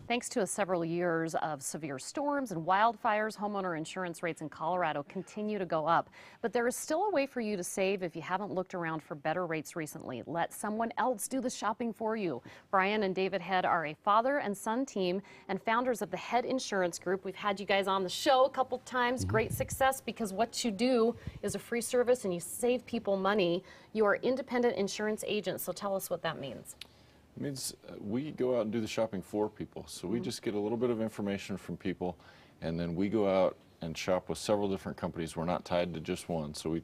Thanks to several years of severe storms and wildfires, homeowner insurance rates in Colorado continue to go up. But there is still a way for you to save if you haven't looked around for better rates recently. Let someone else do the shopping for you. Brian and David Head are a father and son team and founders of the Head Insurance Group. We've had you guys on the show a couple times. Great success because what you do is a free service and you save people money. You are independent insurance agents, so tell us what that means. It means we go out and do the shopping for people. So we just get a little bit of information from people, and then we go out and shop with several different companies. We're not tied to just one. So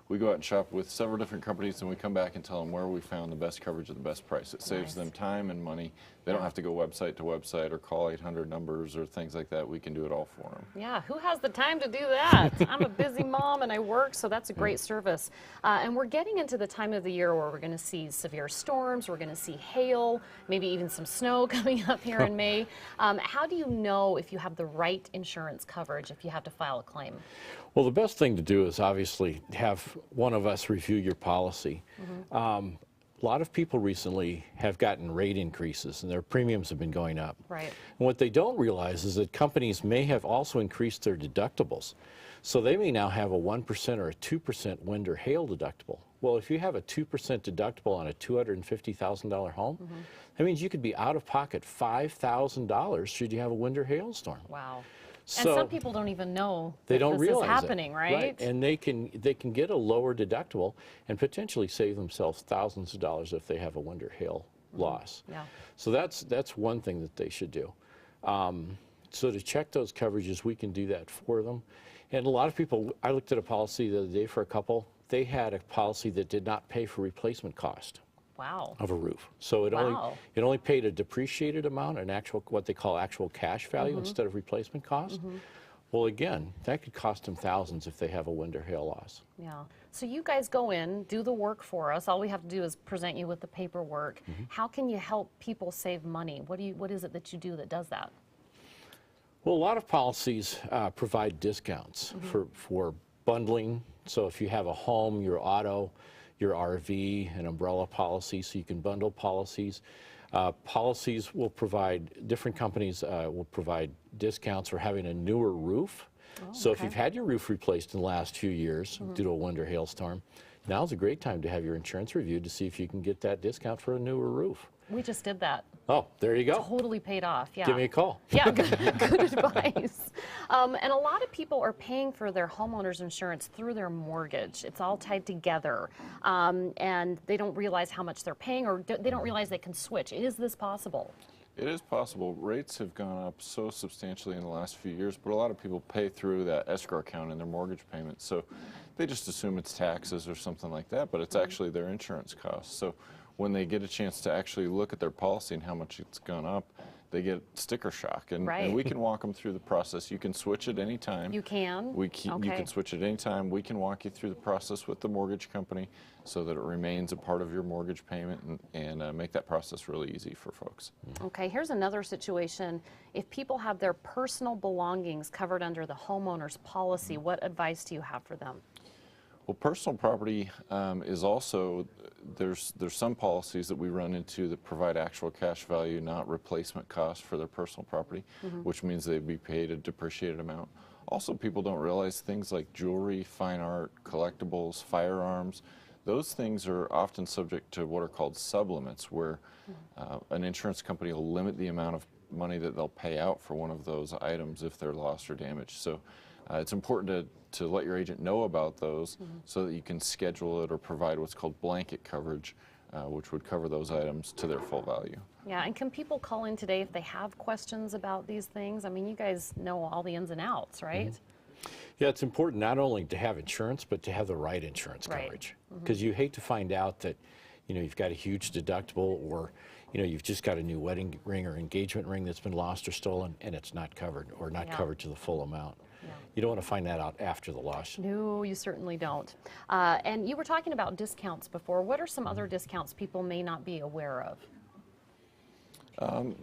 we go out and shop with several different companies, and we come back and tell them where we found the best coverage at the best price. It saves them time and money. They don't have to go website to website or call 800 numbers or things like that. We can do it all for them. Yeah, who has the time to do that? I'm a busy mom and I work, so that's a great service. And we're getting into the time of the year where we're going to see severe storms, we're going to see hail, maybe even some snow coming up here in May. How do you know if you have the right insurance coverage if you have to file a claim? Well, the best thing to do is obviously have one of us review your policy. A lot of people recently have gotten rate increases and their premiums have been going up. Right. And what they don't realize is that companies may have also increased their deductibles. So they may now have a 1% or a 2% wind or hail deductible. Well, if you have a 2% deductible on a $250,000 home, that means you could be out of pocket $5,000 should you have a wind or hailstorm. Wow. So and some people don't even know they that don't this realize is happening, it, right? And they can get a lower deductible and potentially save themselves thousands of dollars if they have a wind or hail loss. Yeah. So that's one thing that they should do. So to check those coverages, we can do that for them. And a lot of people, I looked at a policy the other day for a couple. They had a policy that did not pay for replacement cost. Wow. Of a roof. So it only paid a depreciated amount, an actual, what they call actual cash value instead of replacement cost. Well, again, that could cost them thousands if they have a wind or hail loss. Yeah. So you guys go in, do the work for us. All we have to do is present you with the paperwork. How can you help people save money? What is it that you do that does that? Well, a lot of policies provide discounts for bundling. So if you have a home, your auto, your RV, an umbrella policy, so you can bundle policies. Policies will provide, different companies will provide discounts for having a newer roof. So if you've had your roof replaced in the last few years due to a wind or hailstorm, now's a great time to have your insurance reviewed to see if you can get that discount for a newer roof. We just did that. Oh, there you go. Totally paid off, yeah. Give me a call. Yeah, good advice. And a lot of people are paying for their homeowner's insurance through their mortgage. It's all tied together. And they don't realize how much they're paying, or they don't realize they can switch. Is this possible? It is possible. Rates have gone up so substantially in the last few years, but a lot of people pay through that escrow account in their mortgage payment. So they just assume it's taxes or something like that, but it's actually their insurance costs. So when they get a chance to actually look at their policy and how much it's gone up, they get sticker shock. And we can walk them through the process. You can switch at any time. You can? You can switch at any time. We can walk you through the process with the mortgage company so that it remains a part of your mortgage payment and make that process really easy for folks. Okay, here's another situation. If people have their personal belongings covered under the homeowner's policy, what advice do you have for them? Well, personal property is also, there's some policies that we run into that provide actual cash value, not replacement cost for their personal property, which means they'd be paid a depreciated amount. Also, people don't realize things like jewelry, fine art, collectibles, firearms, those things are often subject to what are called sublimits, where an insurance company will limit the amount of money that they'll pay out for one of those items if they're lost or damaged. So it's important to let your agent know about those so that you can schedule it or provide what's called blanket coverage, which would cover those items to their full value. Yeah, and can people call in today if they have questions about these things? I mean, you guys know all the ins and outs, right? Yeah, it's important not only to have insurance, but to have the right insurance coverage. Because you hate to find out that, you know, you've got a huge deductible, or, you know, you've just got a new wedding ring or engagement ring that's been lost or stolen, and it's not covered, or not covered to the full amount. You don't want to find that out after the loss. No, you certainly don't. And you were talking about discounts before. What are some other discounts people may not be aware of? A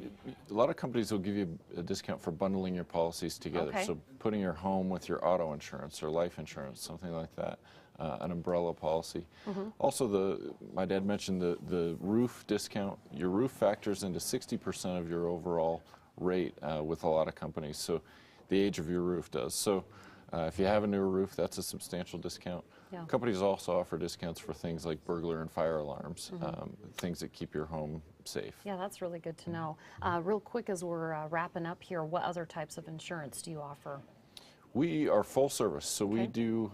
lot of companies will give you a discount for bundling your policies together. So putting your home with your auto insurance or life insurance, something like that, an umbrella policy. Also, my dad mentioned the roof discount. Your roof factors into 60% of your overall rate with a lot of companies. So the age of your roof does. So if you have a newer roof, that's a substantial discount. Yeah. Companies also offer discounts for things like burglar and fire alarms, things that keep your home safe. Yeah, that's really good to know. Real quick, as we're wrapping up here, what other types of insurance do you offer? We are full service, so we Okay. do,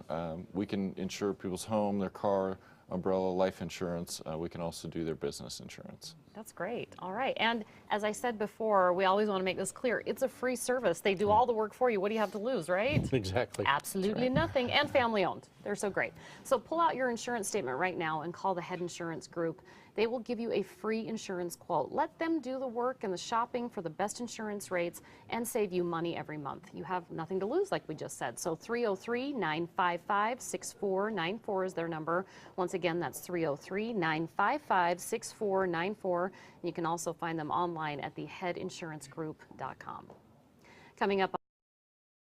we can insure people's home, their car, umbrella, life insurance. We can also do their business insurance. That's great. All right. And as I said before, we always want to make this clear. It's a free service. They do all the work for you. What do you have to lose, right? Exactly. Absolutely nothing. And family owned. They're so great. So pull out your insurance statement right now and call the Head Insurance Group. They will give you a free insurance quote. Let them do the work and the shopping for the best insurance rates and save you money every month. You have nothing to lose, like we just said. So 303-955-6494 is their number. Once again, that's 303-955-6494. You can also find them online at theheadinsurancegroup.com. Coming up